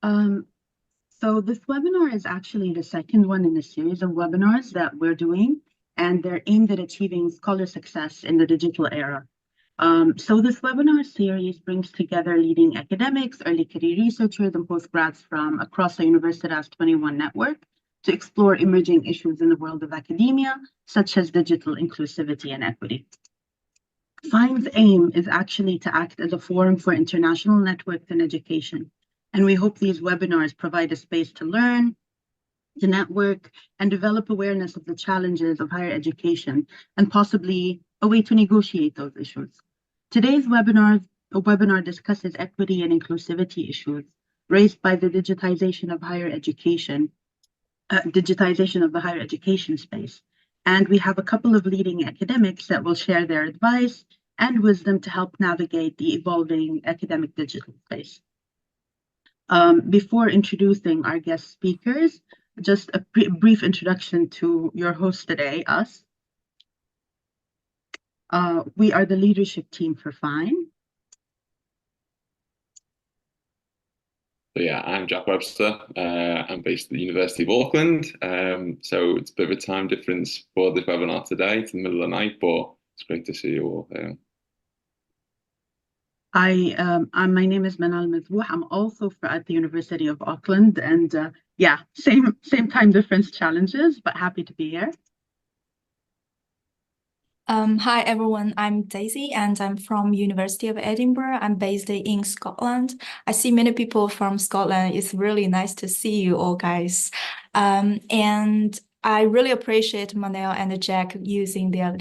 Um, so this webinar is actually the second one in a series of webinars that we're doing, and they're aimed at achieving scholar success in the digital era. So this webinar series brings together leading academics, early career researchers, and postgrads from across the Universitas 21 network to explore emerging issues in the world of academia, such as digital inclusivity and equity. FINE's aim is actually to act as a forum for international networks in education. And we hope these webinars provide a space to learn, to network, and develop awareness of the challenges of higher education, and possibly a way to negotiate those issues. Today's webinar discusses equity and inclusivity issues raised by the digitization of higher education, digitization of the higher education space. And we have a couple of leading academics that will share their advice and wisdom to help navigate the evolving academic digital space. Before introducing our guest speakers, just a brief introduction to your host today, us. We are the leadership team for FINE. So yeah, I'm Jack Webster. I'm based at the University of Auckland. So it's a bit of a time difference for this webinar today. It's in the middle of the night, but it's great to see you all here. My name is Manal Mazouh. I'm also at the University of Auckland, and yeah, same time difference challenges, but happy to be here. Hi everyone, I'm Daisy and I'm from University of Edinburgh. I'm based in Scotland. I see many people from Scotland. It's really nice to see you all guys. And I really appreciate Manel and Jack using their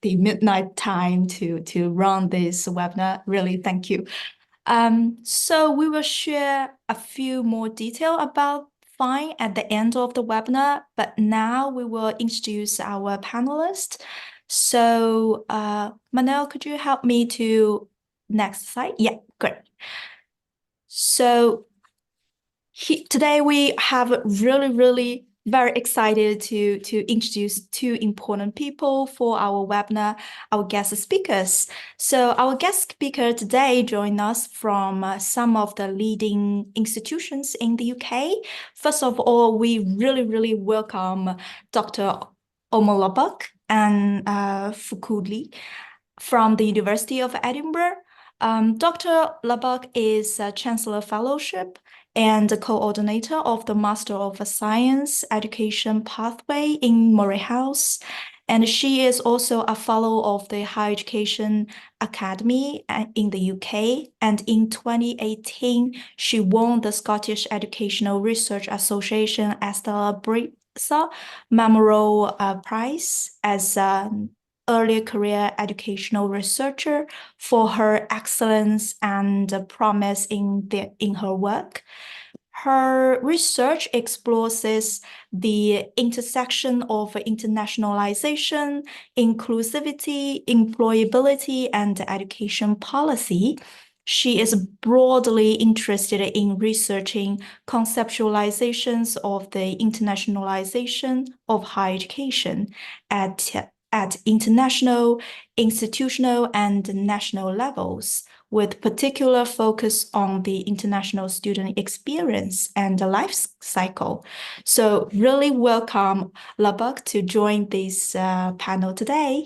the midnight time to run this webinar. Really, thank you. So we will share a few more detail about FINE at the end of the webinar, but now we will introduce our panelists. So Manel, could you help me to next slide? Yeah, great. So today we have really very excited to introduce two important people for our webinar, our guest speakers. So our guest speaker today joined us from some of the leading institutions in the UK. First of all, we really welcome Dr. Omar Labak and Fukuli from the University of Edinburgh. Dr. Labak is a Chancellor Fellowship and the coordinator of the Master of Science Education pathway in Murray House. And she is also a fellow of the Higher Education Academy in the UK. And in 2018, she won the Scottish Educational Research Association Estella Brisa Memorial Prize as an early career educational researcher for her excellence and promise in her work. Her research explores the intersection of internationalization, inclusivity, employability, and education policy. She is broadly interested in researching conceptualizations of the internationalization of higher education at international, institutional, and national levels, with particular focus on the international student experience and the life cycle. So really welcome Labak to join this panel today.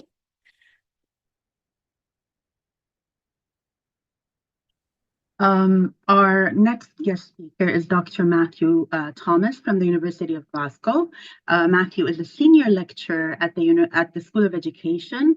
Our next guest speaker is Dr. Matthew Thomas from the University of Glasgow. Matthew is a senior lecturer at the School of Education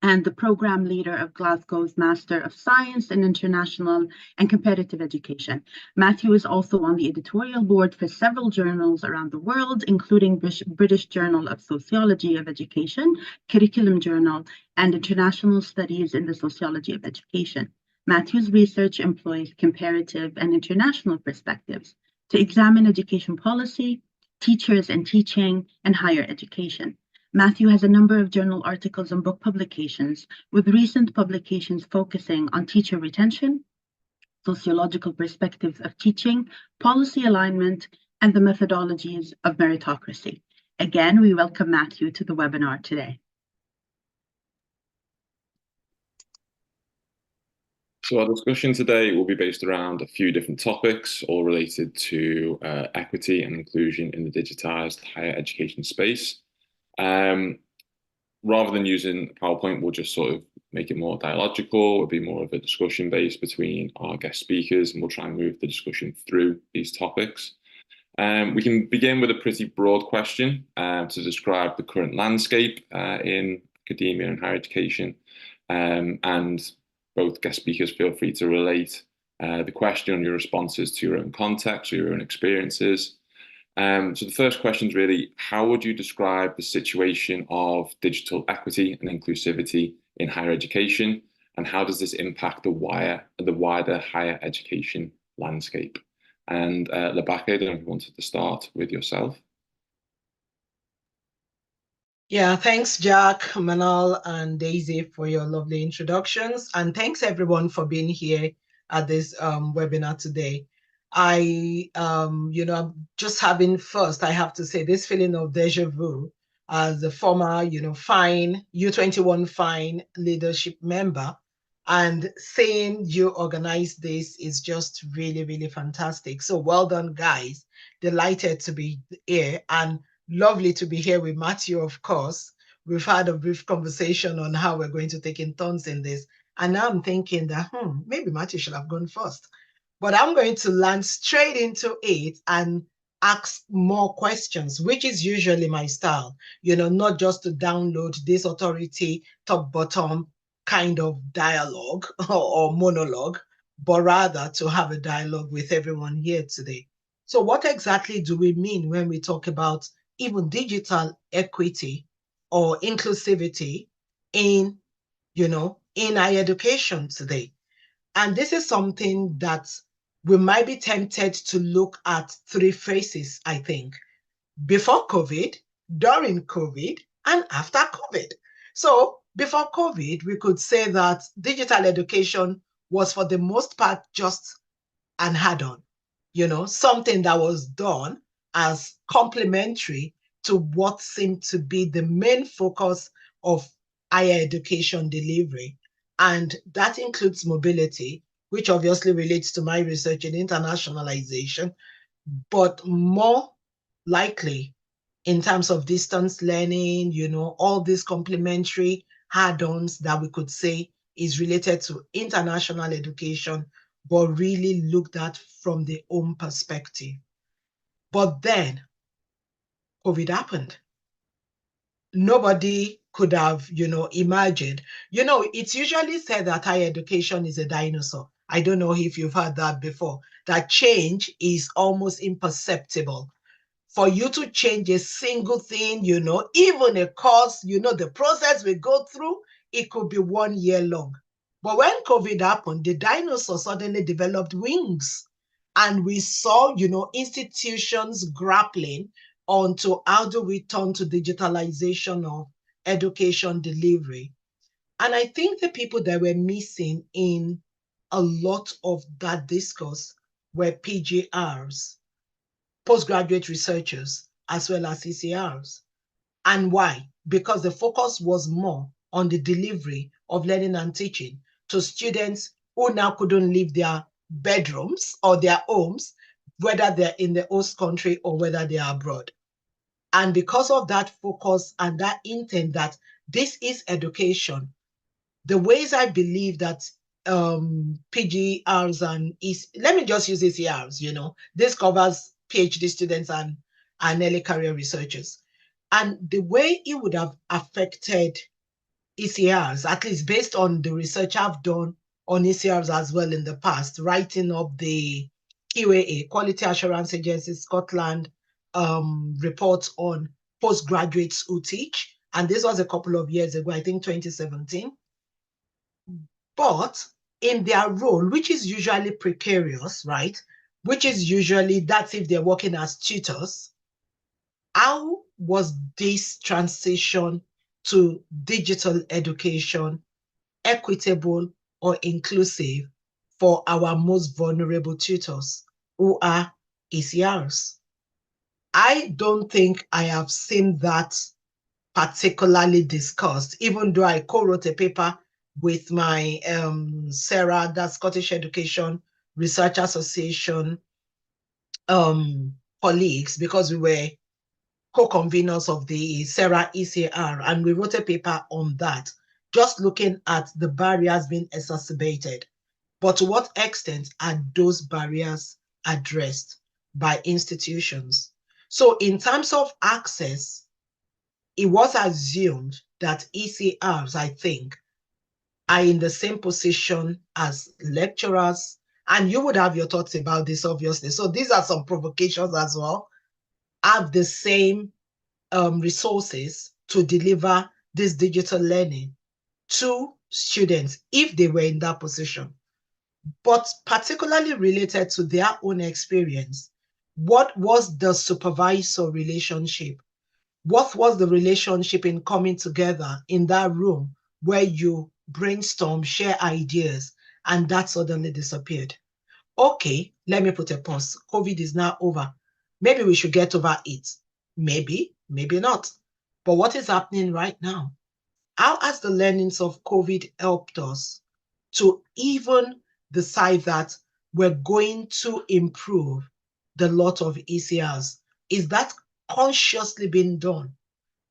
and the program leader of Glasgow's Master of Science in International and Competitive Education. Matthew is also on the editorial board for several journals around the world, including British Journal of Sociology of Education, Curriculum Journal, and International Studies in the Sociology of Education. Matthew's research employs comparative and international perspectives to examine education policy, teachers and teaching, and higher education. Matthew has a number of journal articles and book publications, with recent publications focusing on teacher retention, sociological perspectives of teaching, policy alignment, and the methodologies of meritocracy. Again, we welcome Matthew to the webinar today. So our discussion today will be based around a few different topics, all related to equity and inclusion in the digitized higher education space. Rather than using PowerPoint, we'll just sort of make it more dialogical. It'll be more of a discussion base between our guest speakers, and we'll try and move the discussion through these topics. We can begin with a pretty broad question to describe the current landscape in academia and higher education. And both guest speakers feel free to relate the question and your responses to your own context or your own experiences. So the first question is really, how would you describe the situation of digital equity and inclusivity in higher education, and how does this impact the wider higher education landscape? And Labake, I don't know if you wanted to start with yourself. Yeah, thanks, Jack, Manal, and Daisy for your lovely introductions. And thanks everyone for being here at this webinar today. I'm just having first, I have to say, this feeling of deja vu as a former, fine U21 fine leadership member, and seeing you organize this is just really, really fantastic. So well done, guys. Delighted to be here and lovely to be here with Matthew, of course. We've had a brief conversation on how we're going to take in turns in this. And now I'm thinking that, maybe Matthew should have gone first. But I'm going to land straight into it and ask more questions, which is usually my style, not just to download this authority top-bottom kind of dialogue or monologue, but rather to have a dialogue with everyone here today. So what exactly do we mean when we talk about even digital equity or inclusivity in higher education today? And this is something that we might be tempted to look at three phases, I think: before COVID, during COVID, and after COVID. So before COVID, we could say that digital education was for the most part just an add-on, something that was done as complementary to what seemed to be the main focus of higher education delivery. And that includes mobility, which obviously relates to my research in internationalization, but more likely in terms of distance learning, all these complementary add-ons that we could say is related to international education, but really looked at from the home perspective. But then COVID happened. Nobody could have, imagined. It's usually said that higher education is a dinosaur. I don't know if you've heard that before, that change is almost imperceptible. For you to change a single thing, even a course, the process we go through, it could be 1 year long. But when COVID happened, the dinosaur suddenly developed wings. And we saw, institutions grappling onto how do we turn to digitalization of education delivery. And I think the people that were missing in a lot of that discourse were PGRs, postgraduate researchers, as well as ECRs. And why? Because the focus was more on the delivery of learning and teaching to students who now couldn't leave their bedrooms or their homes, whether they're in the host country or whether they are abroad. And because of that focus and that intent that this is education, the ways I believe that PGRs and let me just use ECRs, this covers PhD students and early career researchers. And the way it would have affected ECRs, at least based on the research I've done on ECRs as well in the past, writing up the QAA, Quality Assurance Agency Scotland reports on postgraduates who teach. And this was a couple of years ago, I think 2017. But in their role, which is usually precarious, right? Which is usually, that's if they're working as tutors. How was this transition to digital education equitable or inclusive for our most vulnerable tutors, who are ECRs? I don't think I have seen that particularly discussed, even though I co-wrote a paper with my SERA, the Scottish Education Research Association colleagues, because we were co-conveners of the SERA ECR, and we wrote a paper on that, just looking at the barriers being exacerbated. But to what extent are those barriers addressed by institutions? So in terms of access, it was assumed that ECRs, I think, are in the same position as lecturers. And you would have your thoughts about this, obviously. So these are some provocations as well. Have the same resources to deliver this digital learning to students if they were in that position. But particularly related to their own experience, what was the supervisor relationship? What was the relationship in coming together in that room where you brainstorm, share ideas, and that suddenly disappeared? Okay, let me put a pause. COVID is now over. Maybe we should get over it. Maybe, maybe not. But what is happening right now? How has the learnings of COVID helped us to even decide that we're going to improve the lot of ECRs? Is that consciously being done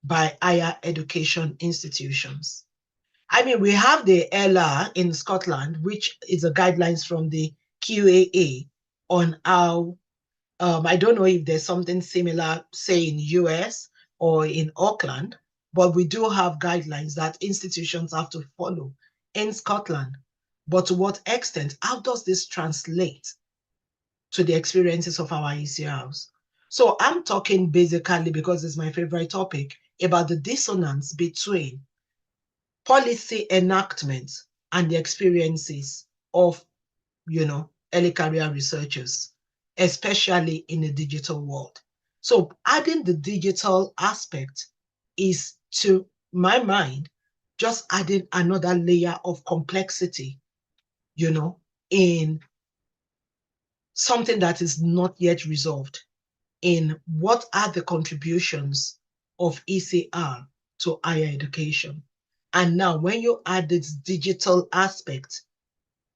by higher education institutions? I mean, we have the LR in Scotland, which is a guidelines from the QAA on how, I don't know if there's something similar, say in US or in Auckland, but we do have guidelines that institutions have to follow in Scotland. But to what extent, how does this translate to the experiences of our ECRs? So I'm talking basically, because it's my favorite topic, about the dissonance between policy enactment and the experiences of, early career researchers, especially in the digital world. So adding the digital aspect is, to my mind, just adding another layer of complexity, in something that is not yet resolved, in what are the contributions of ECR to higher education. And now when you add this digital aspect,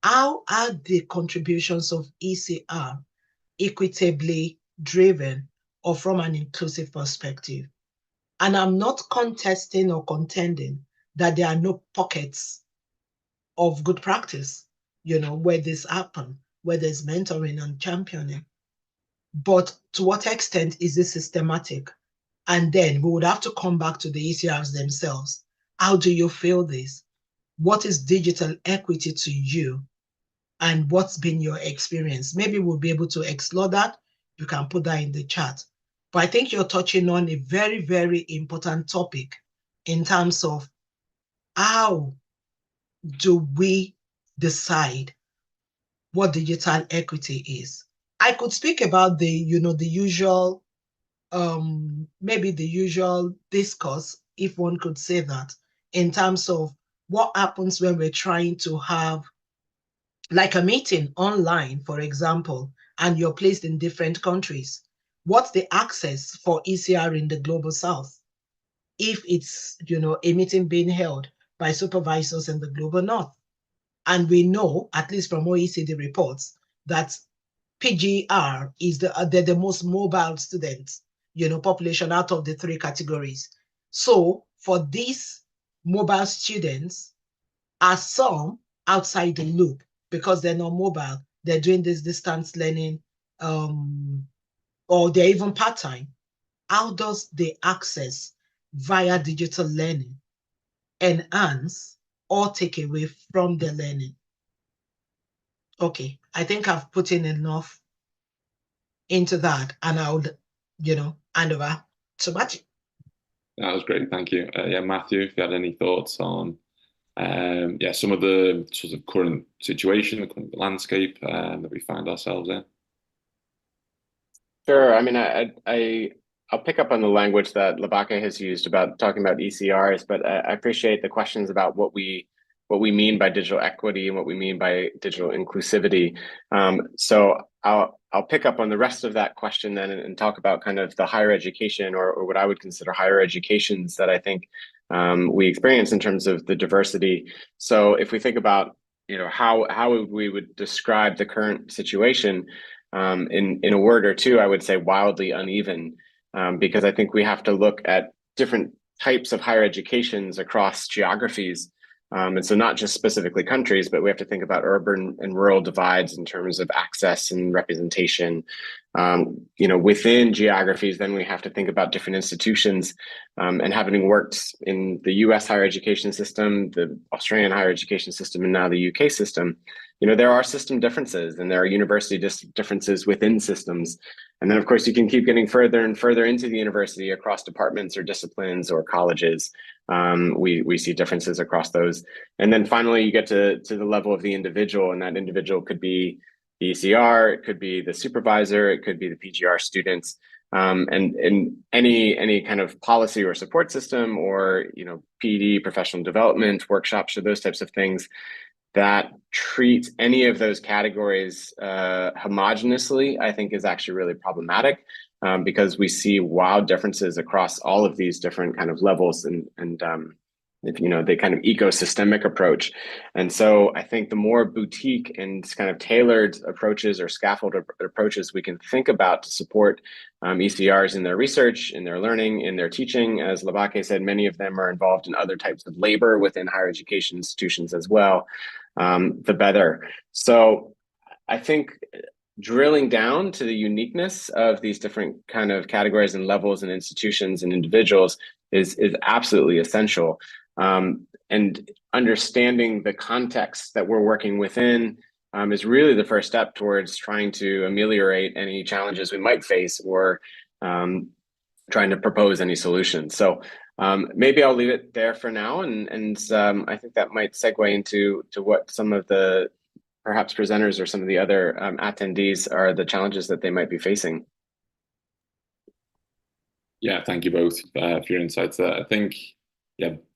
how are the contributions of ECR equitably driven or from an inclusive perspective? And I'm not contesting or contending that there are no pockets of good practice, where this happen, where there's mentoring and championing. But to what extent is this systematic? And then we would have to come back to the ECRs themselves. How do you feel this? What is digital equity to you? And what's been your experience? Maybe we'll be able to explore that. You can put that in the chat. But I think you're touching on a very, very important topic in terms of how do we decide what digital equity is? I could speak about the usual, maybe the usual discourse, if one could say that, in terms of what happens when we're trying to have like a meeting online, for example, and you're placed in different countries. What's the access for ECR in the Global South if it's, a meeting being held by supervisors in the Global North? And we know, at least from OECD reports, that PGR is the most mobile students, population out of the three categories. So for these mobile students, are some outside the loop because they're not mobile, they're doing this distance learning, or they're even part-time? How does the access via digital learning enhance or take away from the learning? Okay, I think I've put in enough into that, and I would, hand over to Matthew. That was great, thank you. Yeah, Matthew, if you had any thoughts on some of the sort of current situation, the current landscape that we find ourselves in. Sure. I mean, I'll pick up on the language that Labaka has used about talking about ECRs, but I appreciate the questions about what we mean by digital equity and what we mean by digital inclusivity. So I'll pick up on the rest of that question then and talk about kind of the higher education or what I would consider higher educations that I think we experience in terms of the diversity. So if we think about, how we would describe the current situation in a word or two, I would say wildly uneven, because I think we have to look at different types of higher educations across geographies. And so not just specifically countries, but we have to think about urban and rural divides in terms of access and representation. Within geographies, then we have to think about different institutions. And having worked in the US higher education system, the Australian higher education system, and now the UK system, there are system differences and there are university differences within systems. And then, of course, you can keep getting further and further into the university across departments or disciplines or colleges. We see differences across those. And then finally, you get to the level of the individual, and that individual could be the ECR, it could be the supervisor, it could be the PGR students. And in any kind of policy or support system or PD, professional development workshops or those types of things that treat any of those categories homogeneously, I think is actually really problematic, because we see wild differences across all of these different kind of levels and the kind of ecosystemic approach. And so I think the more boutique and kind of tailored approaches or scaffold approaches we can think about to support ECRs in their research, in their learning, in their teaching, as Labake said, many of them are involved in other types of labor within higher education institutions as well, the better. So I think drilling down to the uniqueness of these different kind of categories and levels and institutions and individuals is absolutely essential. And understanding the context that we're working within is really the first step towards trying to ameliorate any challenges we might face or trying to propose any solutions. So maybe I'll leave it there for now. And I think that might segue into what some of the perhaps presenters or some of the other attendees are the challenges that they might be facing. Yeah, thank you both for your insights there. I think,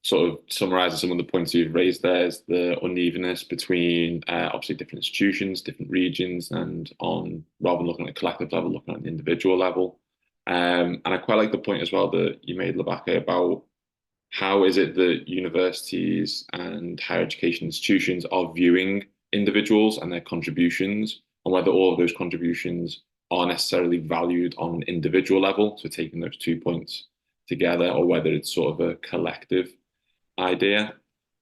sort of summarizing some of the points you've raised there is the unevenness between obviously different institutions, different regions, and rather than looking at a collective level, looking at an individual level. And I quite like the point as well that you made, Labake, about how is it that universities and higher education institutions are viewing individuals and their contributions, and whether all of those contributions are necessarily valued on an individual level, so taking those 2 points together, or whether it's sort of a collective idea.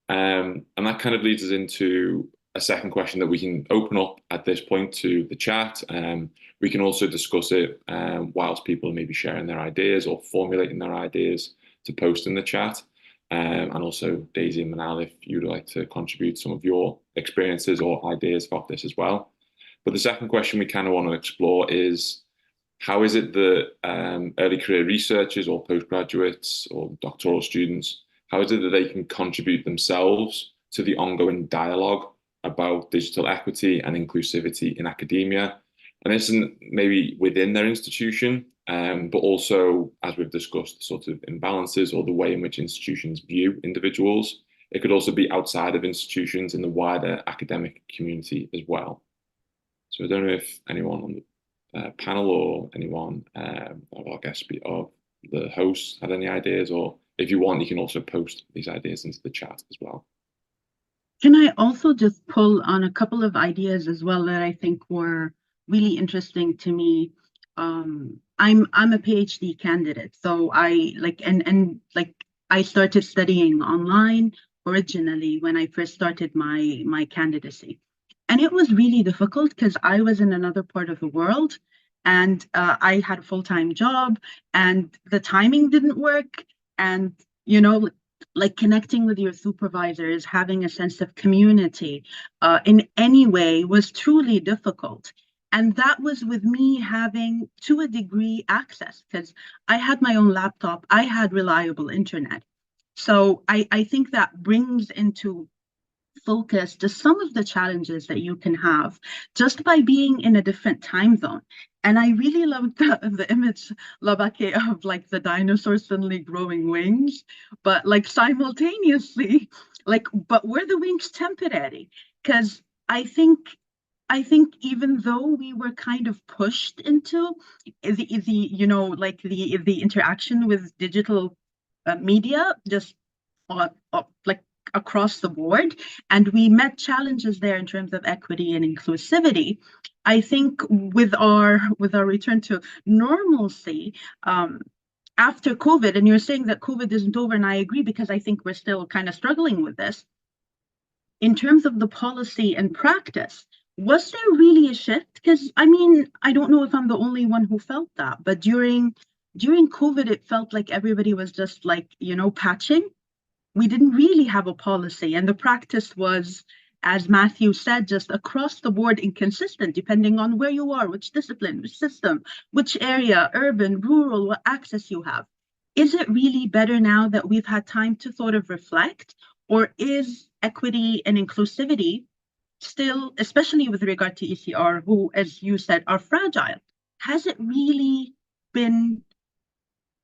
And that kind of leads us into a second question that we can open up at this point to the chat. We can also discuss it whilst people are maybe sharing their ideas or formulating their ideas to post in the chat. And also Daisy and Manal, if you'd like to contribute some of your experiences or ideas about this as well. But the second question we kind of want to explore is, how is it that early career researchers or postgraduates or doctoral students, how is it that they can contribute themselves to the ongoing dialogue about digital equity and inclusivity in academia? And this isn't maybe within their institution, but also, as we've discussed, sort of imbalances or the way in which institutions view individuals. It could also be outside of institutions in the wider academic community as well. So I don't know if anyone on the panel or anyone of our guests of the hosts had any ideas, or if you want, you can also post these ideas into the chat as well. Can I also just pull on a couple of ideas as well that I think were really interesting to me? I'm a PhD candidate, so I I started studying online originally when I first started my candidacy. And it was really difficult because I was in another part of the world and I had a full-time job and the timing didn't work. And, like connecting with your supervisors, having a sense of community in any way was truly difficult. And that was with me having, to a degree, access, because I had my own laptop, I had reliable internet. So I think that brings into focus to some of the challenges that you can have just by being in a different time zone. And I really loved the image, Labake, of like the dinosaur suddenly growing wings, but like simultaneously, but were the wings temporary? Because I think even though we were kind of pushed into the interaction with digital media, just like across the board, and we met challenges there in terms of equity and inclusivity. I think with our return to normalcy, after COVID, and you're saying that COVID isn't over, and I agree, because I think we're still kind of struggling with this. In terms of the policy and practice, was there really a shift? Because I mean, I don't know if I'm the only one who felt that, but during COVID, it felt like everybody was just like, patching. We didn't really have a policy, and the practice was, as Matthew said, just across the board inconsistent, depending on where you are, which discipline, which system, which area, urban, rural, what access you have. Is it really better now that we've had time to sort of reflect, or is equity and inclusivity still, especially with regard to ECR, who, as you said, are fragile? Has it really been,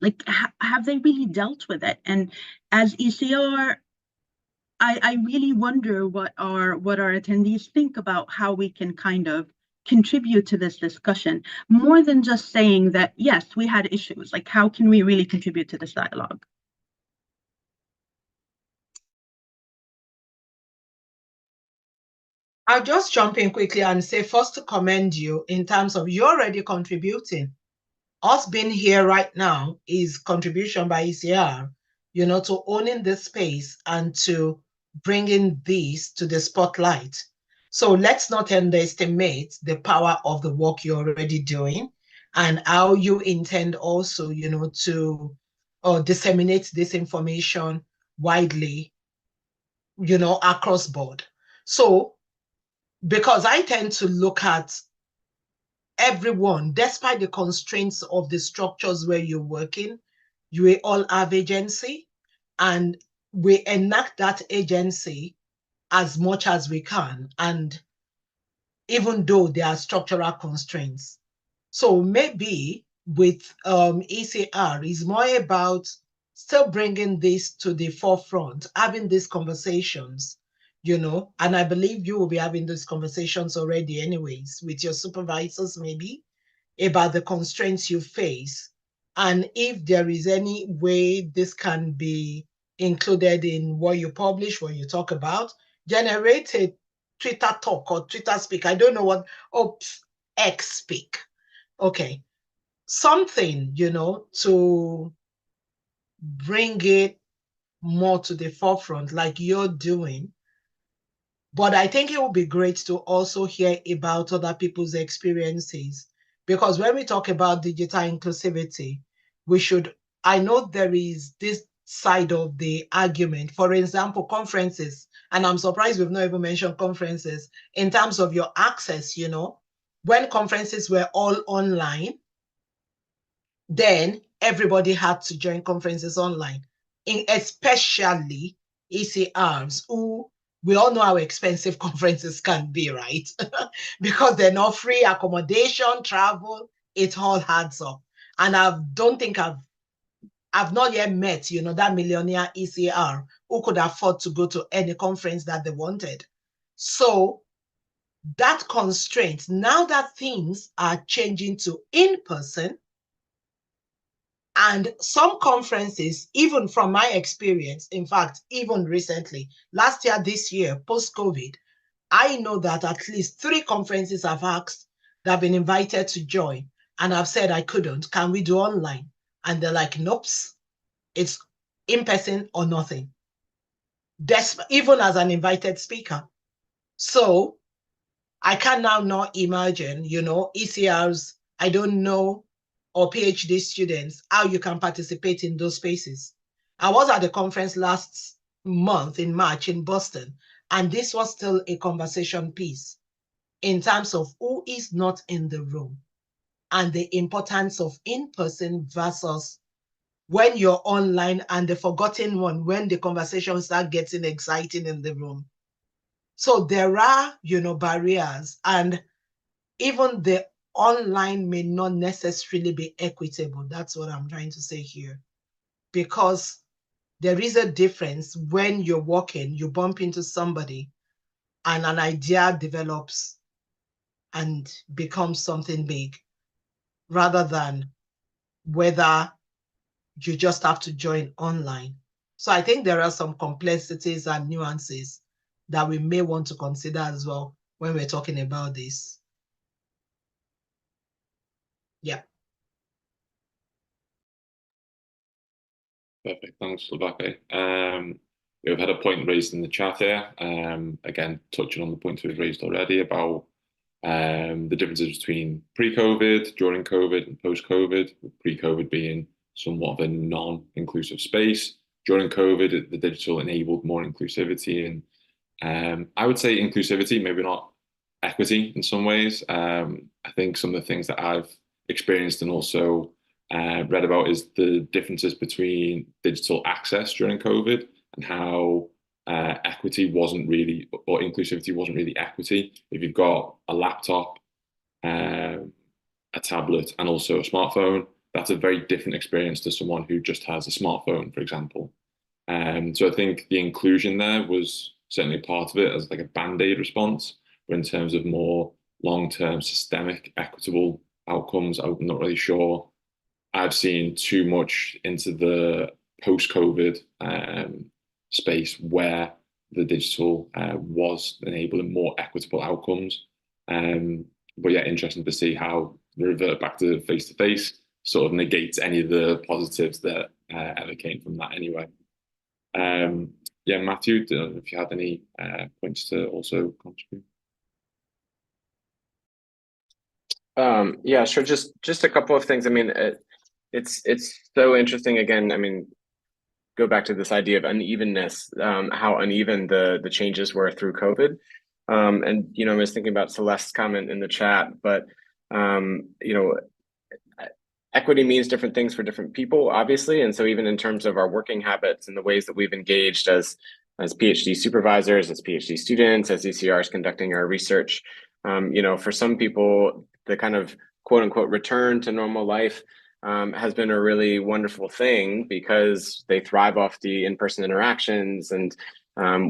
like, have they really dealt with it? And as ECR, I really wonder what our attendees think about how we can kind of contribute to this discussion, more than just saying that, yes, we had issues. Like, how can we really contribute to this dialogue? I'll just jump in quickly and say, first, to commend you in terms of you're already contributing. Us being here right now is contribution by ECR, to owning this space and to bringing these to the spotlight. So let's not underestimate the power of the work you're already doing and how you intend also, to disseminate this information widely, across board. So, because I tend to look at everyone, despite the constraints of the structures where you're working, you all have agency, and we enact that agency as much as we can, and even though there are structural constraints. So maybe with ECR is more about still bringing this to the forefront, having these conversations, and I believe you will be having these conversations already anyways with your supervisors, maybe, about the constraints you face. And if there is any way this can be included in what you publish, what you talk about, generate a Twitter talk or Twitter speak. I don't know what, X speak. Okay. Something, to bring it more to the forefront, like you're doing. But I think it would be great to also hear about other people's experiences. Because when we talk about digital inclusivity, I know there is this side of the argument. For example, conferences, and I'm surprised we've not even mentioned conferences in terms of your access, when conferences were all online, then everybody had to join conferences online, especially ECRs, who we all know how expensive conferences can be, right? Because they're not free, accommodation, travel, it all adds up. And I've not yet met, that millionaire ECR who could afford to go to any conference that they wanted. So that constraint, now that things are changing to in-person, and some conferences, even from my experience, in fact, even recently, last year, this year, post-COVID, I know that at least 3 conferences I've asked that I've been invited to join, and I've said I couldn't. Can we do online? And they're like, nope, it's in person or nothing. Even as an invited speaker. So I can now not imagine, ECRs, I don't know, or PhD students, how you can participate in those spaces. I was at the conference last month in March in Boston, and this was still a conversation piece in terms of who is not in the room and the importance of in-person versus when you're online, and the forgotten one, when the conversations start getting exciting in the room. So there are, barriers, and even the online may not necessarily be equitable. That's what I'm trying to say here. Because there is a difference when you're walking, you bump into somebody, and an idea develops and becomes something big, rather than whether you just have to join online. So I think there are some complexities and nuances that we may want to consider as well when we're talking about this. Yeah. Perfect. Thanks, Labake. We've had a point raised in the chat here. Again, touching on the points we've raised already about the differences between pre-COVID, during COVID, and post-COVID. Pre-COVID being somewhat of a non-inclusive space. During COVID, the digital enabled more inclusivity, and I would say inclusivity, maybe not equity in some ways. I think some of the things that I've experienced and also read about is the differences between digital access during COVID and how equity wasn't really, or inclusivity wasn't really equity. If you've got a laptop, a tablet, and also a smartphone, that's a very different experience to someone who just has a smartphone, for example. So I think the inclusion there was certainly part of it as like a band-aid response, but in terms of more long-term systemic equitable outcomes, I'm not really sure I've seen too much into the post-COVID space where the digital was enabling more equitable outcomes. But yeah, interesting to see how the revert back to face-to-face sort of negates any of the positives that ever came from that anyway. Yeah, Matthew, if you had any points to also contribute. Yeah, sure. Just a couple of things. I mean, it's so interesting. Again, I mean, go back to this idea of unevenness, how uneven the changes were through COVID. And I was thinking about Celeste's comment in the chat, but equity means different things for different people, obviously. And so even in terms of our working habits and the ways that we've engaged as PhD supervisors, as PhD students, as ECRs conducting our research, for some people, the kind of quote unquote return to normal life has been a really wonderful thing because they thrive off the in-person interactions and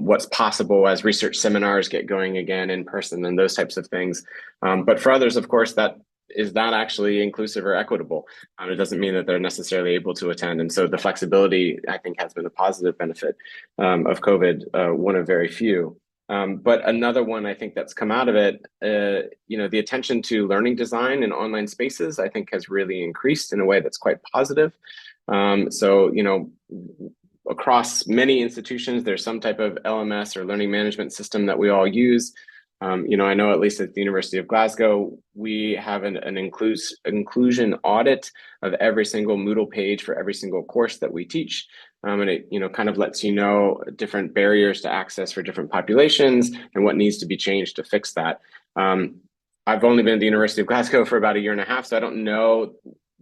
what's possible as research seminars get going again in person and those types of things. But for others, of course, that is not actually inclusive or equitable. It doesn't mean that they're necessarily able to attend. And so the flexibility, I think, has been a positive benefit of COVID, one of very few. But another one I think that's come out of it, the attention to learning design in online spaces, I think has really increased in a way that's quite positive. So, across many institutions, there's some type of LMS or learning management system that we all use. I know at least at the University of Glasgow, we have an inclusion audit of every single Moodle page for every single course that we teach. And it, kind of lets you know different barriers to access for different populations and what needs to be changed to fix that. I've only been at the University of Glasgow for about 1.5 years, so I don't know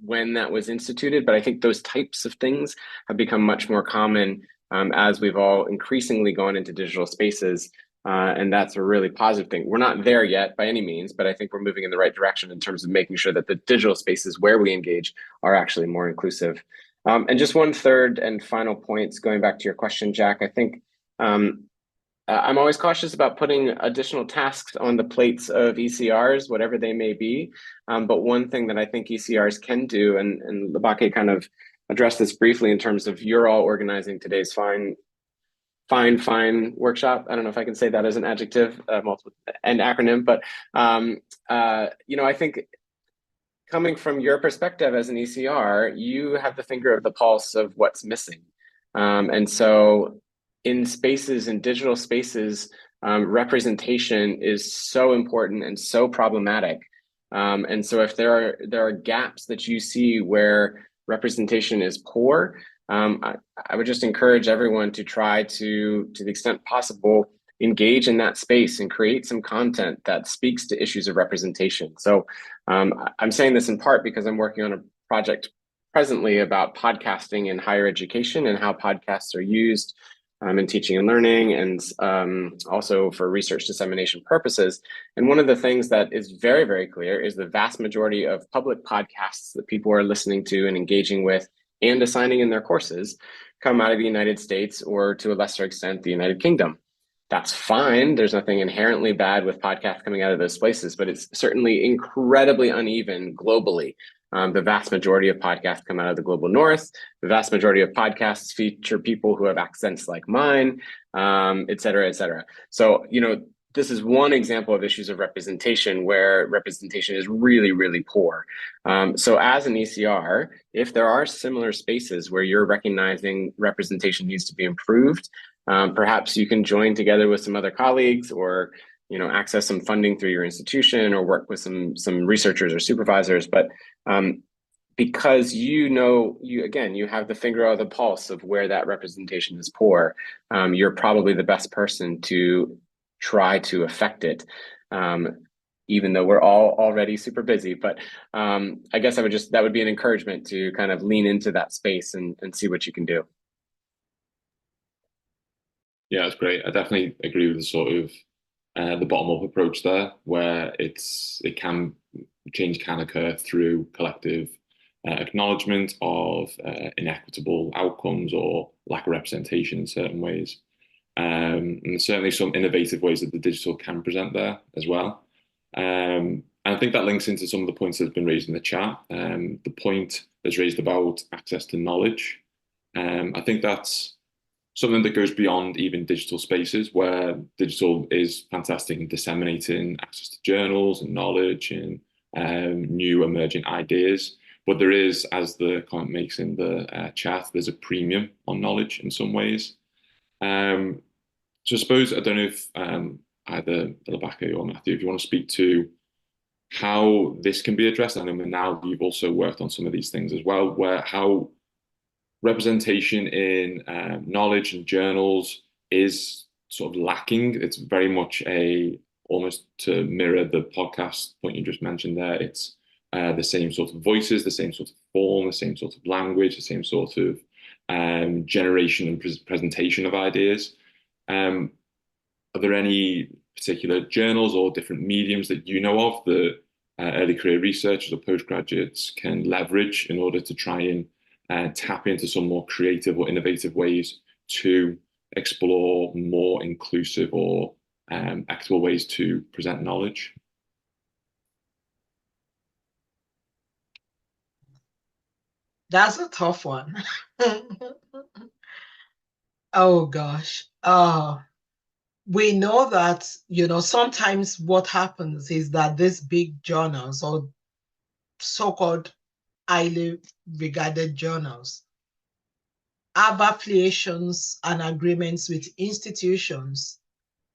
when that was instituted, but I think those types of things have become much more common as we've all increasingly gone into digital spaces. And that's a really positive thing. We're not there yet by any means, but I think we're moving in the right direction in terms of making sure that the digital spaces where we engage are actually more inclusive. And just one third and final point, going back to your question, Jack, I think I'm always cautious about putting additional tasks on the plates of ECRs, whatever they may be. But one thing that I think ECRs can do, and Labake kind of addressed this briefly in terms of you're all organizing today's fine workshop. I don't know if I can say that as an adjective, multiple and acronym, but I think coming from your perspective as an ECR, you have the finger of the pulse of what's missing. And so in spaces, in digital spaces, representation is so important and so problematic. And so if there are gaps that you see where representation is poor, I would just encourage everyone to try to the extent possible, engage in that space and create some content that speaks to issues of representation. So I'm saying this in part because I'm working on a project presently about podcasting in higher education and how podcasts are used in teaching and learning and also for research dissemination purposes. And one of the things that is very, very clear is the vast majority of public podcasts that people are listening to and engaging with and assigning in their courses come out of the United States or to a lesser extent, the United Kingdom. That's fine. There's nothing inherently bad with podcasts coming out of those places, but it's certainly incredibly uneven globally. The vast majority of podcasts come out of the global north. The vast majority of podcasts feature people who have accents like mine, et cetera, et cetera. So, this is one example of issues of representation where representation is really, really poor. So as an ECR, if there are similar spaces where you're recognizing representation needs to be improved, perhaps you can join together with some other colleagues, or access some funding through your institution, or work with some researchers or supervisors. But because you have the finger on the pulse of where that representation is poor, you're probably the best person to try to affect it, even though we're all already super busy. But I guess that would be an encouragement to kind of lean into that space and see what you can do. Yeah, that's great. I definitely agree with the sort of the bottom-up approach there, where change can occur through collective acknowledgement of inequitable outcomes or lack of representation in certain ways. And certainly some innovative ways that the digital can present there as well. And I think that links into some of the points that have been raised in the chat. The point that's raised about access to knowledge. I think that's something that goes beyond even digital spaces, where digital is fantastic in disseminating access to journals and knowledge and new emerging ideas. But there is, as the comment makes in the chat, there's a premium on knowledge in some ways. So I suppose, I don't know if either Labake or Matthew, if you want to speak to how this can be addressed. I know now you've also worked on some of these things as well, where how representation in knowledge and journals is sort of lacking. It's very much almost to mirror the podcast point you just mentioned there. It's the same sort of voices, the same sort of form, the same sort of language, the same sort of generation and presentation of ideas. Are there any particular journals or different mediums that you know of that early career researchers or postgraduates can leverage in order to try and tap into some more creative or innovative ways to explore more inclusive or equitable ways to present knowledge? That's a tough one. Oh gosh. We know that, sometimes what happens is that these big journals, or so-called highly regarded journals, have affiliations and agreements with institutions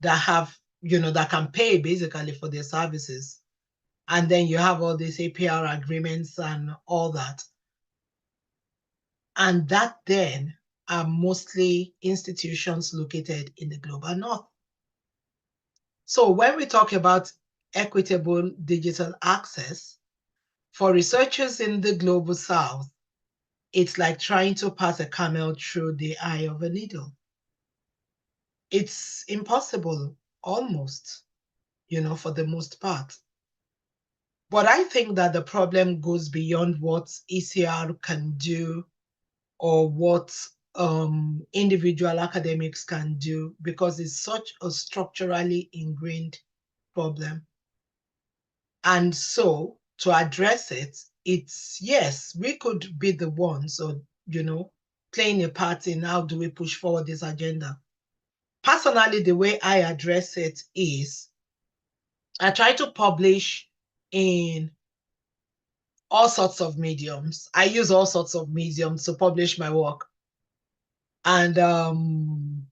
that have, that can pay basically for their services. And then you have all these APR agreements and all that. And that then are mostly institutions located in the global north. So when we talk about equitable digital access, for researchers in the global south, it's like trying to pass a camel through the eye of a needle. It's impossible, almost, for the most part. But I think that the problem goes beyond what ECR can do or what individual academics can do, because it's such a structurally ingrained problem. And so to address it, yes, we could be the ones, or, playing a part in how do we push forward this agenda. Personally, the way I address it is I try to publish in all sorts of mediums. I use all sorts of mediums to publish my work. And I'm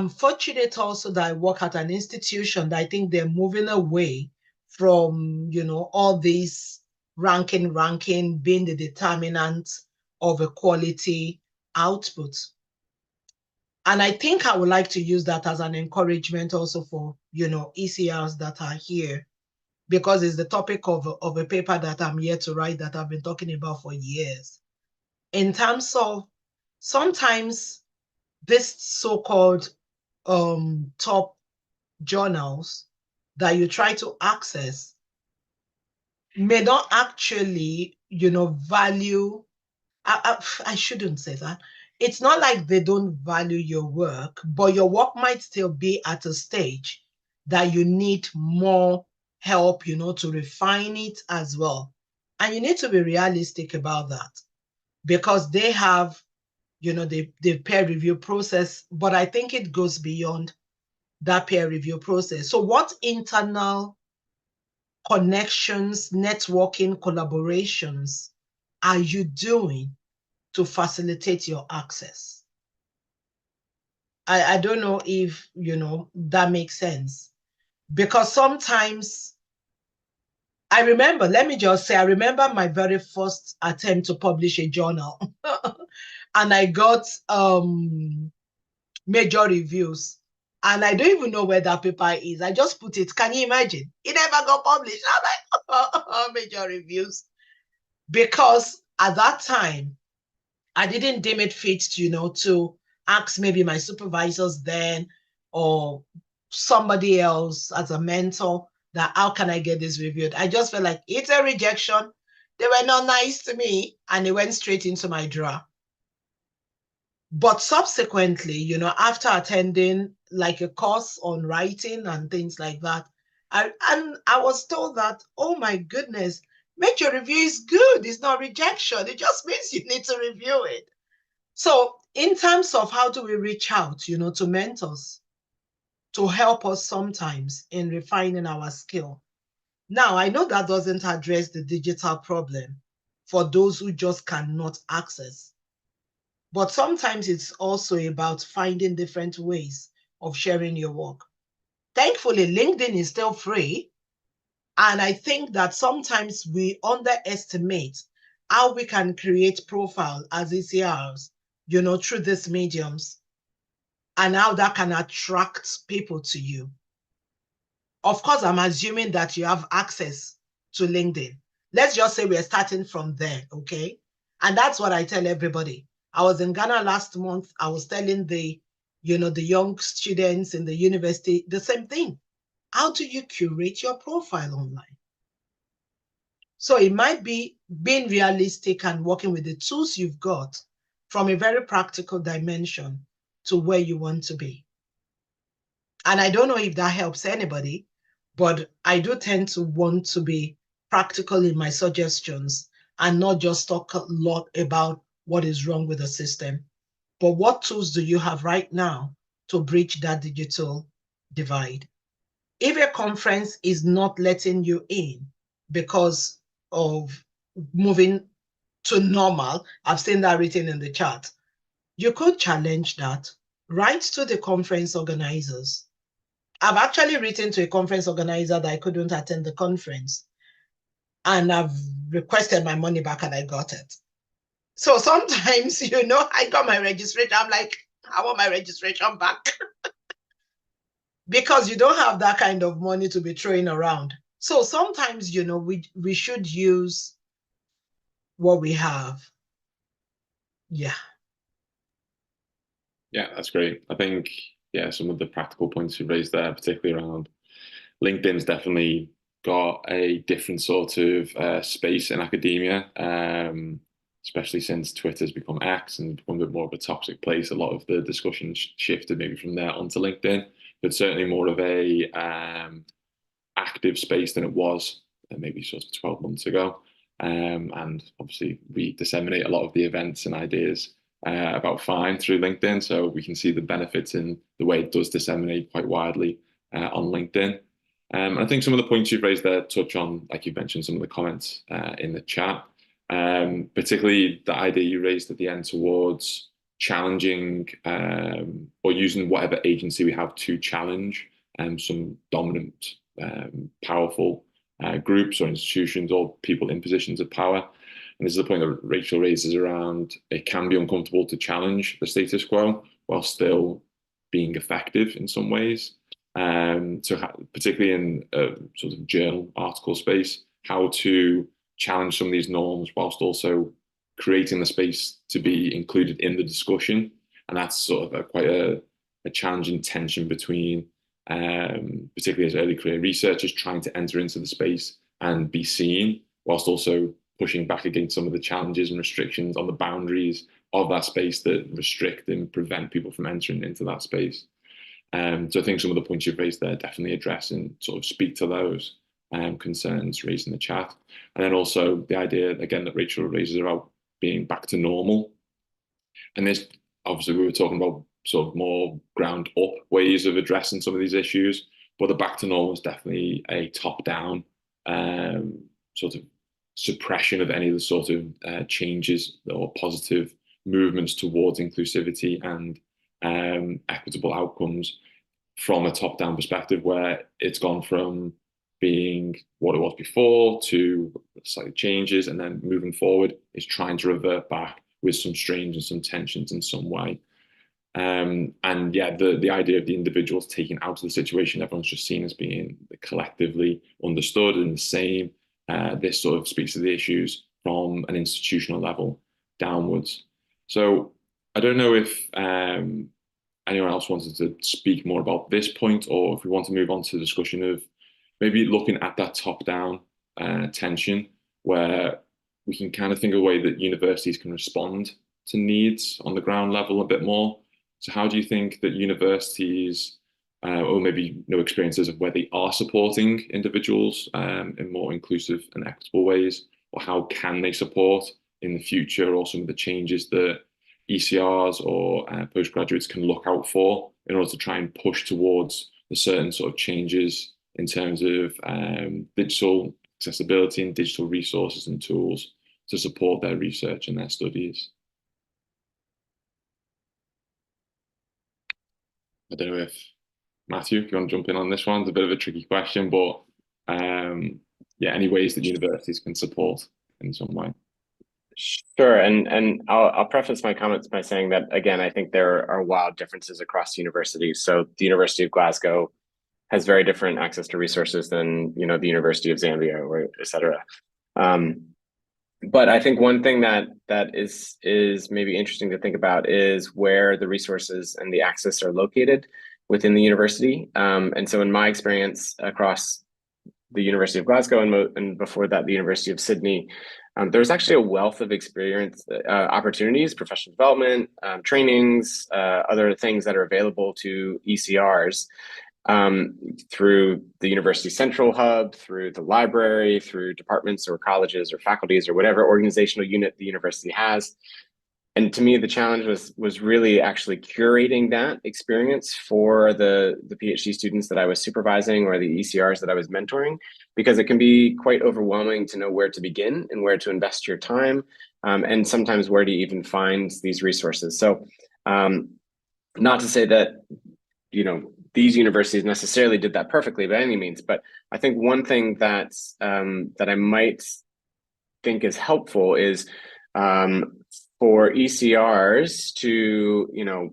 fortunate also that I work at an institution that I think they're moving away from, all this ranking being the determinant of a quality output. And I think I would like to use that as an encouragement also for, ECRs that are here, because it's the topic of a paper that I'm here to write that I've been talking about for years. In terms of sometimes this so-called top journals that you try to access may not actually, value, I shouldn't say that. It's not like they don't value your work, but your work might still be at a stage that you need more help, to refine it as well. And you need to be realistic about that because they have, the peer review process, but I think it goes beyond that peer review process. So what internal connections, networking, collaborations are you doing to facilitate your access? I don't know if, that makes sense. Because sometimes I remember my very first attempt to publish a journal and I got major reviews. And I don't even know where that paper is. I just put it. Can you imagine? It never got published. I'm like, oh, major reviews. Because at that time, I didn't deem it fit, to ask maybe my supervisors then or somebody else as a mentor that how can I get this reviewed? I just felt like it's a rejection. They were not nice to me and it went straight into my drawer. But subsequently, after attending like a course on writing and things like that, I was told that, oh my goodness, make your review is good. It's not rejection. It just means you need to review it. So in terms of how do we reach out, to mentors to help us sometimes in refining our skill. Now, I know that doesn't address the digital problem for those who just cannot access. But sometimes it's also about finding different ways of sharing your work. Thankfully, LinkedIn is still free. And I think that sometimes we underestimate how we can create profile as ECRs, through these mediums and how that can attract people to you. Of course, I'm assuming that you have access to LinkedIn. Let's just say we're starting from there, okay? And that's what I tell everybody. I was in Ghana last month. I was telling the young students in the university the same thing. How do you curate your profile online? So it might be being realistic and working with the tools you've got from a very practical dimension to where you want to be. And I don't know if that helps anybody, but I do tend to want to be practical in my suggestions and not just talk a lot about what is wrong with the system. But what tools do you have right now to bridge that digital divide? If a conference is not letting you in because of moving to normal, I've seen that written in the chat, you could challenge that. Write to the conference organizers. I've actually written to a conference organizer that I couldn't attend the conference. And I've requested my money back and I got it. So sometimes, I got my registration. I'm like, I want my registration back. Because you don't have that kind of money to be throwing around. So sometimes, we should use what we have. Yeah. Yeah, that's great. I think, some of the practical points you raised there, particularly around LinkedIn's definitely got a different sort of space in academia, especially since Twitter's become X and become a bit more of a toxic place. A lot of the discussion shifted maybe from there onto LinkedIn, but certainly more of a active space than it was maybe sort of 12 months ago. And obviously we disseminate a lot of the events and ideas about FINE through LinkedIn. So we can see the benefits in the way it does disseminate quite widely on LinkedIn. And I think some of the points you've raised there touch on, like you mentioned, some of the comments in the chat, particularly the idea you raised at the end towards challenging or using whatever agency we have to challenge some dominant, powerful groups or institutions or people in positions of power. And this is the point that Rachel raises around it can be uncomfortable to challenge the status quo while still being effective in some ways. So particularly in a sort of journal article space, how to challenge some of these norms whilst also creating the space to be included in the discussion. And that's sort of quite a challenging tension between particularly as early career researchers trying to enter into the space and be seen, whilst also pushing back against some of the challenges and restrictions on the boundaries of that space that restrict and prevent people from entering into that space. So I think some of the points you've raised there definitely address and sort of speak to those. concerns raised in the chat. And then also the idea, again, that Rachel raises about being back to normal. And this, obviously, we were talking about sort of more ground up ways of addressing some of these issues, but the back to normal is definitely a top down sort of suppression of any of the sort of changes or positive movements towards inclusivity and equitable outcomes from a top down perspective, where it's gone from being what it was before to slight changes, and then moving forward is trying to revert back with some strains and some tensions in some way. And yeah, the idea of the individuals taken out of the situation, everyone's just seen as being collectively understood and the same. This sort of speaks to the issues from an institutional level downwards. So I don't know if anyone else wanted to speak more about this point, or if we want to move on to the discussion of maybe looking at that top-down tension, where we can kind of think of a way that universities can respond to needs on the ground level a bit more. So how do you think that universities, or maybe no experiences of where they are supporting individuals in more inclusive and equitable ways, or how can they support in the future, or some of the changes that ECRs or postgraduates can look out for in order to try and push towards the certain sort of changes in terms of digital accessibility and digital resources and tools to support their research and their studies? I don't know if Matthew, if you want to jump in on this one. It's a bit of a tricky question, but yeah, any ways that universities can support in some way? Sure, and I'll preface my comments by saying that, again, I think there are wild differences across universities. So the University of Glasgow has very different access to resources than, you know, the University of Zambia, or et cetera. But I think one thing that is maybe interesting to think about is where the resources and the access are located within the university. And so in my experience across the University of Glasgow and before that, the University of Sydney, there's actually a wealth of experience, opportunities, professional development, trainings, other things that are available to ECRs through the University Central Hub, through the library, through departments or colleges or faculties or whatever organizational unit the university has. And to me, the challenge was really actually curating that experience for the PhD students that I was supervising or the ECRs that I was mentoring, because it can be quite overwhelming to know where to begin and where to invest your time, and sometimes where to even find these resources. So not to say that, you know, these universities necessarily did that perfectly by any means, but I think one thing that I might think is helpful is for ECRs to, you know,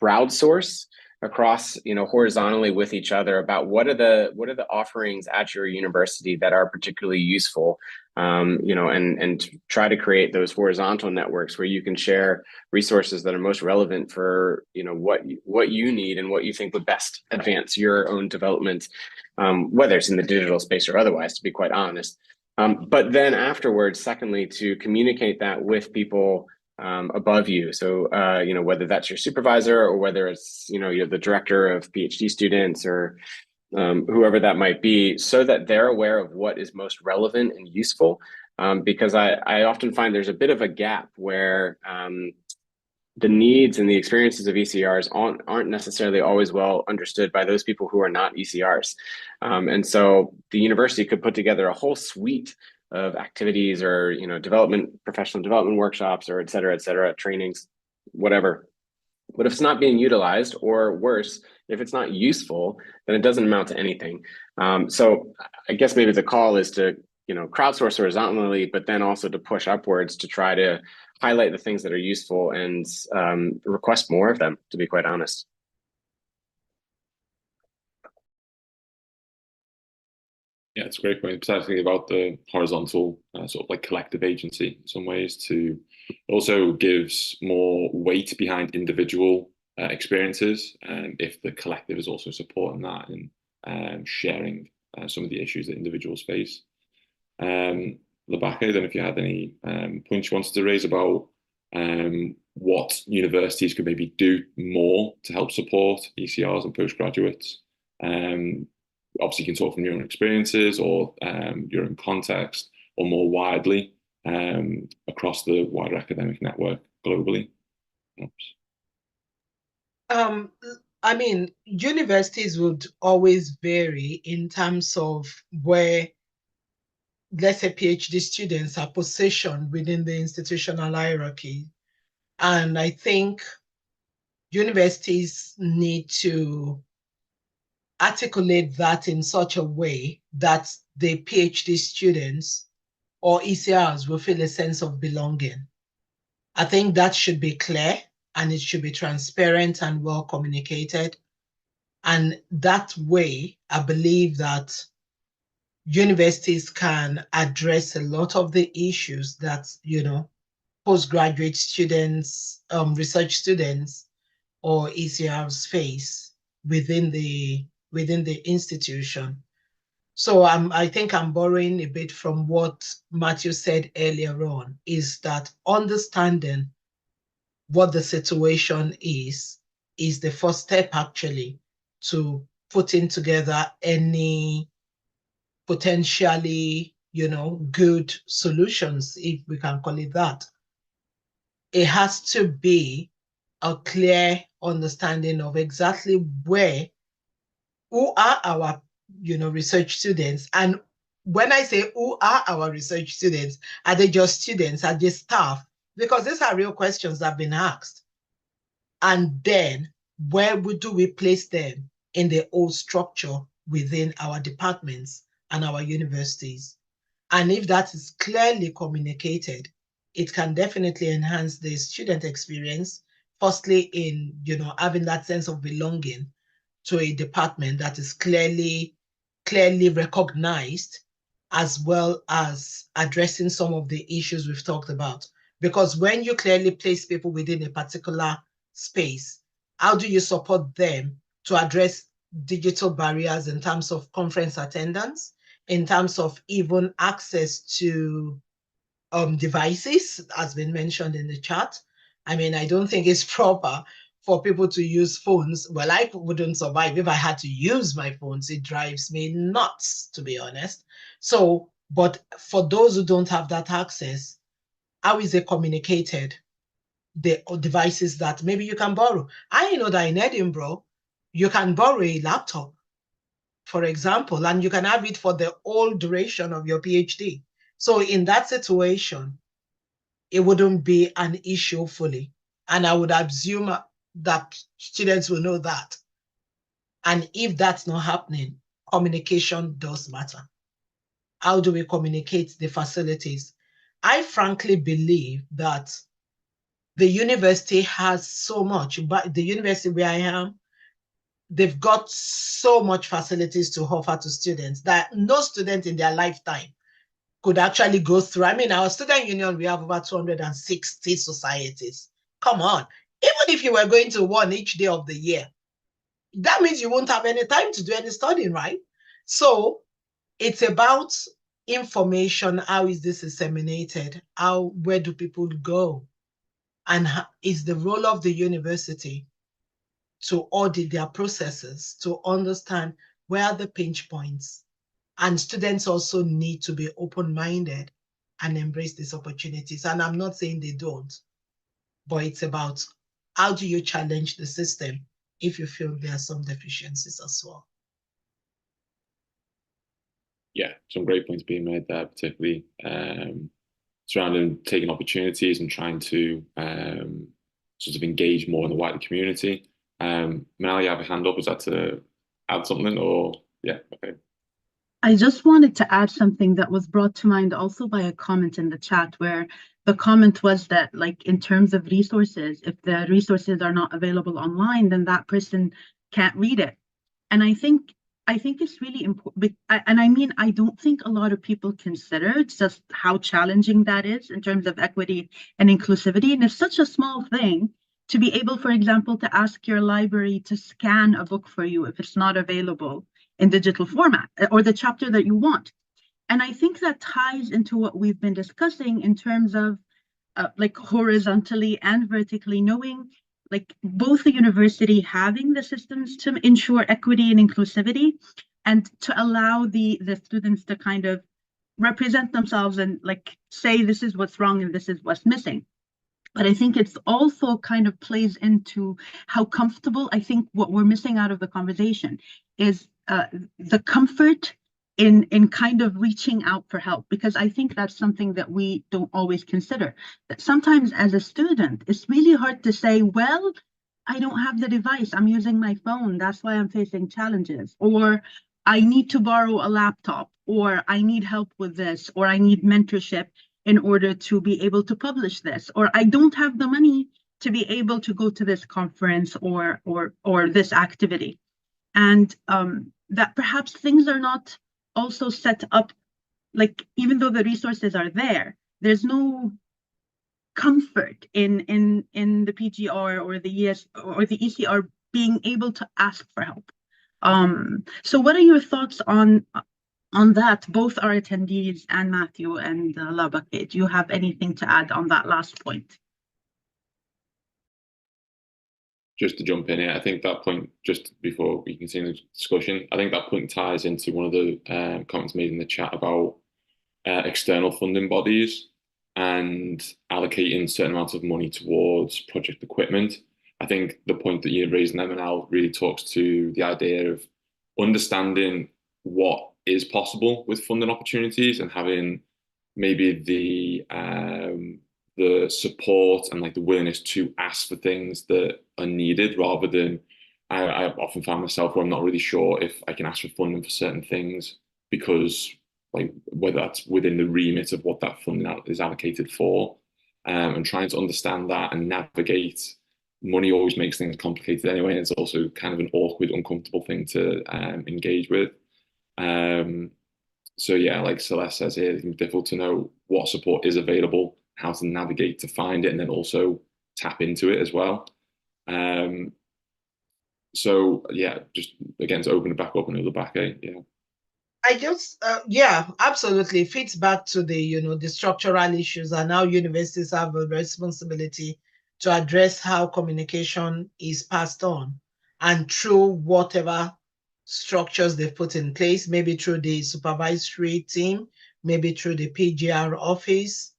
crowdsource across, you know, horizontally with each other about what are the offerings at your university that are particularly useful, you know, and try to create those horizontal networks where you can share resources that are most relevant for, you know, what you need and what you think would best advance your own development, whether it's in the digital space or otherwise, to be quite honest. But then afterwards, secondly, to communicate that with people above you. So, you know, whether that's your supervisor or whether it's, you know, you're the director of PhD students or whoever that might be, so that they're aware of what is most relevant and useful. Because I often find there's a bit of a gap where the needs and the experiences of ECRs aren't necessarily always well understood by those people who are not ECRs. And so the university could put together a whole suite of activities or, you know, professional development workshops or et cetera, trainings, whatever. But if it's not being utilized, or worse, if it's not useful, then it doesn't amount to anything. So I guess maybe the call is to, you know, crowdsource horizontally, but then also to push upwards to try to highlight the things that are useful and request more of them, to be quite honest. Yeah, it's a great point. Precisely about the horizontal sort of like collective agency in some ways, to also gives more weight behind individual experiences, and if the collective is also supporting that and sharing some of the issues that individuals face. Labaka, I don't know if you had any points you wanted to raise about what universities could maybe do more to help support ECRs and postgraduates, obviously you can talk from your own experiences or your own context, or more widely across the wider academic network globally. Oops. I mean, universities would always vary in terms of where, let's say, PhD students are positioned within the institutional hierarchy. And I think universities need to articulate that in such a way that the PhD students or ECRs will feel a sense of belonging. I think that should be clear and it should be transparent and well communicated. And that way, I believe that universities can address a lot of the issues that, postgraduate students, research students, or ECRs face within the institution. So I think I'm borrowing a bit from what Matthew said earlier on, is that understanding what the situation is the first step actually to putting together any potentially, good solutions, if we can call it that. It has to be a clear understanding of exactly who are our, research students. And when I say who are our research students, are they just students? Are they staff? Because these are real questions that have been asked. And then where do we place them in the old structure within our departments and our universities? And if that is clearly communicated, it can definitely enhance the student experience, firstly in, having that sense of belonging to a department that is clearly recognized, as well as addressing some of the issues we've talked about. Because when you clearly place people within a particular space, how do you support them to address digital barriers in terms of conference attendance, in terms of even access to devices, as been mentioned in the chat? I mean, I don't think it's proper for people to use phones. Well, I wouldn't survive if I had to use my phones. It drives me nuts, to be honest. So, but for those who don't have that access, how is it communicated? The devices that maybe you can borrow. I know that in Edinburgh, you can borrow a laptop, for example, and you can have it for the whole duration of your PhD. So in that situation, it wouldn't be an issue fully. And I would assume that students will know that. And if that's not happening, communication does matter. How do we communicate the facilities? I frankly believe that the university has so much, but the university where I am, they've got so much facilities to offer to students that no student in their lifetime could actually go through. I mean, our student union, we have over 260 societies. Come on. Even if you were going to one each day of the year, that means you won't have any time to do any studying, right? So it's about information. How is this disseminated? Where do people go? And is the role of the university to audit their processes, to understand where are the pinch points. And students also need to be open-minded and embrace these opportunities. And I'm not saying they don't, but it's about how do you challenge the system if you feel there are some deficiencies as well. Yeah, some great points being made there, particularly surrounding taking opportunities and trying to sort of engage more in the wider community. Manal, you have a hand up. Is that to add something, or yeah? Okay. I just wanted to add something that was brought to mind also by a comment in the chat, where the comment was that, like, in terms of resources, if the resources are not available online, then that person can't read it. And I think it's really important. And I mean, I don't think a lot of people consider just how challenging that is in terms of equity and inclusivity. And it's such a small thing to be able, for example, to ask your library to scan a book for you if it's not available in digital format, or the chapter that you want. And I think that ties into what we've been discussing in terms of like horizontally and vertically, knowing like both the university having the systems to ensure equity and inclusivity, and to allow the students to kind of represent themselves and like say this is what's wrong and this is what's missing. But I think it's also kind of plays into how comfortable, I think what we're missing out of the conversation is the comfort in kind of reaching out for help, because I think that's something that we don't always consider. That sometimes as a student, it's really hard to say, well, I don't have the device, I'm using my phone, that's why I'm facing challenges, or I need to borrow a laptop, or I need help with this, or I need mentorship in order to be able to publish this, or I don't have the money to be able to go to this conference or this activity. And that perhaps things are not also set up, like even though the resources are there, there's no comfort in the PGR or the ES or the ECR being able to ask for help. So what are your thoughts on that, both our attendees and Matthew and Labake? Do you have anything to add on that last point? Just to jump in here, I think that point, just before we continue the discussion, I think that point ties into one of the comments made in the chat about external funding bodies and allocating certain amounts of money towards project equipment. I think the point that you raised in M&L really talks to the idea of understanding what is possible with funding opportunities and having maybe the support and like the willingness to ask for things that are needed, rather than I often find myself where I'm not really sure if I can ask for funding for certain things because like whether that's within the remit of what that funding is allocated for, and trying to understand that and navigate. Money always makes things complicated anyway, and it's also kind of an awkward, uncomfortable thing to engage with. So yeah, like Celeste says here, it's difficult to know what support is available, how to navigate to find it, and then also tap into it as well. So yeah, just again to open it back up and Labake, yeah. I just, yeah, absolutely fits back to the, the structural issues, and how universities have a responsibility to address how communication is passed on, and through whatever structures they've put in place, maybe through the supervisory team, maybe through the PGR office.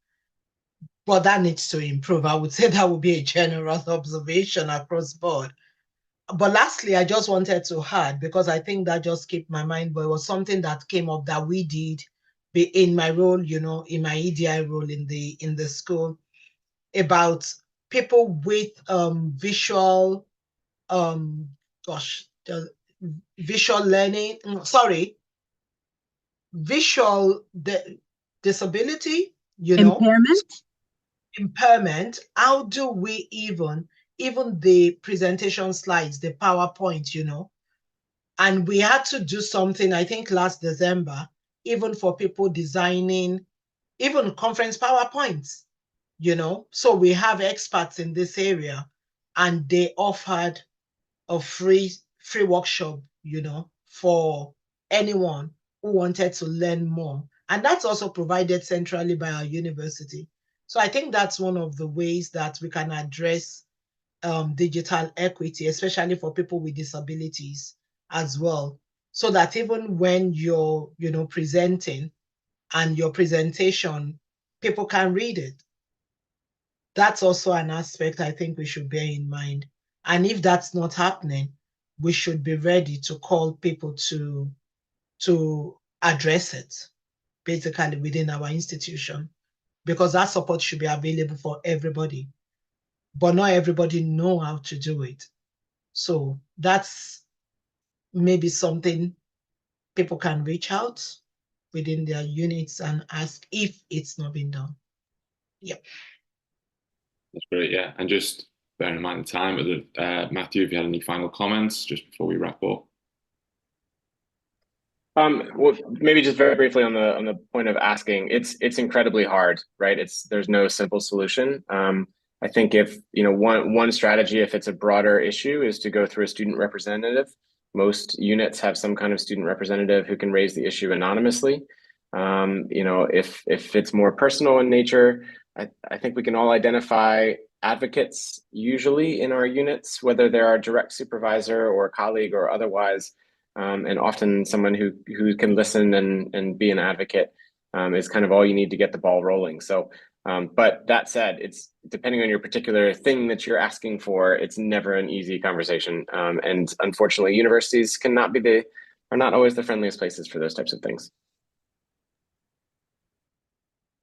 But that needs to improve. I would say that would be a general observation across board. But lastly, I just wanted to add, because I think that just kept my mind, but it was something that came up that we did in my role, in my EDI role in the school, about people with visual, visual learning, visual disability, impairment. How do we even the presentation slides, the PowerPoint, and we had to do something, I think last December, even for people designing even conference PowerPoints, so we have experts in this area, and they offered a free workshop, for anyone who wanted to learn more. And that's also provided centrally by our university. So I think that's one of the ways that we can address digital equity, especially for people with disabilities as well. So that even when you're, presenting and your presentation, people can read it. That's also an aspect I think we should bear in mind. And if that's not happening, we should be ready to call people to address it, basically within our institution, because that support should be available for everybody, but not everybody know how to do it. So that's maybe something people can reach out within their units and ask if it's not been done. Yep. That's great, yeah. And just bearing in mind the time, Matthew, if you had any final comments just before we wrap up. Well, maybe just very briefly on the point of asking, it's incredibly hard, right? There's no simple solution. I think if one strategy, if it's a broader issue, is to go through a student representative. Most units have some kind of student representative who can raise the issue anonymously. If it's more personal in nature, I think we can all identify advocates usually in our units, whether they're our direct supervisor or a colleague or otherwise, and often someone who can listen and be an advocate is kind of all you need to get the ball rolling. So, but that said, it's depending on your particular thing that you're asking for, it's never an easy conversation. And unfortunately, universities are not always the friendliest places for those types of things.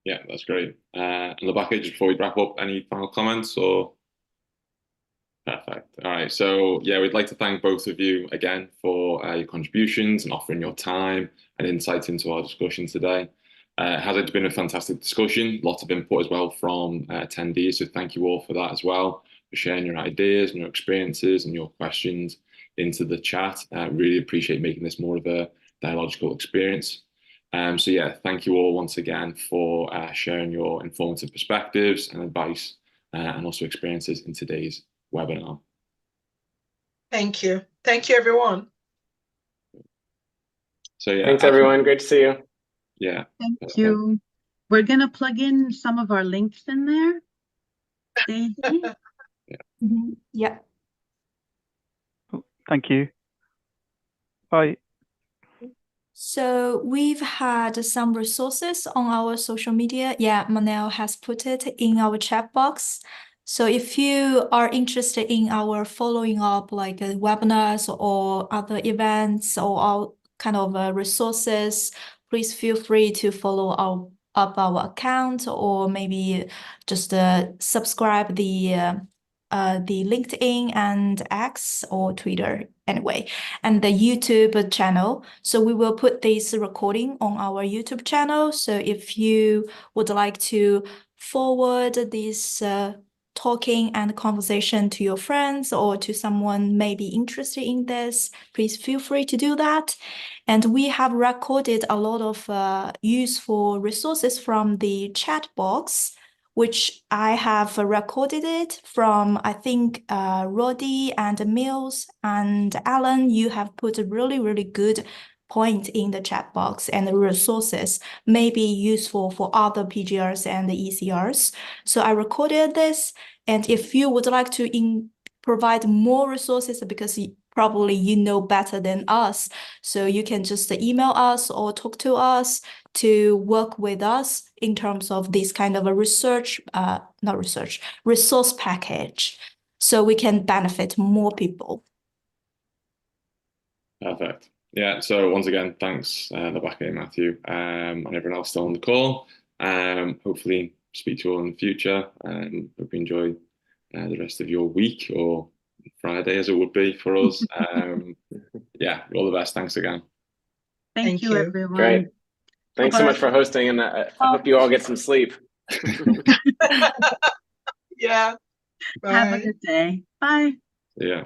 Yeah, that's great. And Labaka, just before we wrap up, any final comments or? Perfect. All right. So yeah, we'd like to thank both of you again for your contributions and offering your time and insights into our discussion today. It has been a fantastic discussion, lots of input as well from attendees. So thank you all for that as well, for sharing your ideas and your experiences and your questions into the chat. Really appreciate making this more of a dialogical experience. So yeah, thank you all once again for sharing your informative perspectives and advice and also experiences in today's webinar. Thank you. Thank you, everyone. So yeah, thanks everyone. Great to see you. Yeah. Thank you. We're gonna plug in some of our links in there. Daisy? Yeah. Thank you. Bye. So we've had some resources on our social media. Yeah, Manel has put it in our chat box. So if you are interested in our following up like webinars or other events or our kind of resources, please feel free to follow our account or maybe just subscribe the LinkedIn and X or Twitter anyway, and the YouTube channel. So we will put this recording on our YouTube channel. So if you would like to forward this talking and conversation to your friends or to someone maybe interested in this, please feel free to do that. And we have recorded a lot of useful resources from the chat box, which I have recorded it from, I think, Roddy and Mills and Alan, you have put a really, really good point in the chat box, and the resources may be useful for other PGRs and the ECRs. So I recorded this, and if you would like to provide more resources, because probably you know better than us, so you can just email us or talk to us to work with us in terms of this kind of a resource package, so we can benefit more people. Perfect. Yeah, so once again, thanks Labaka and Matthew and everyone else still on the call. Hopefully speak to you all in the future. Hope you enjoy the rest of your week, or Friday as it would be for us. Yeah, all the best. Thanks again. Thank you, everyone. Great. Thanks so much for hosting, and I hope you all get some sleep. Yeah. Bye. Have a good day. Bye. Yeah.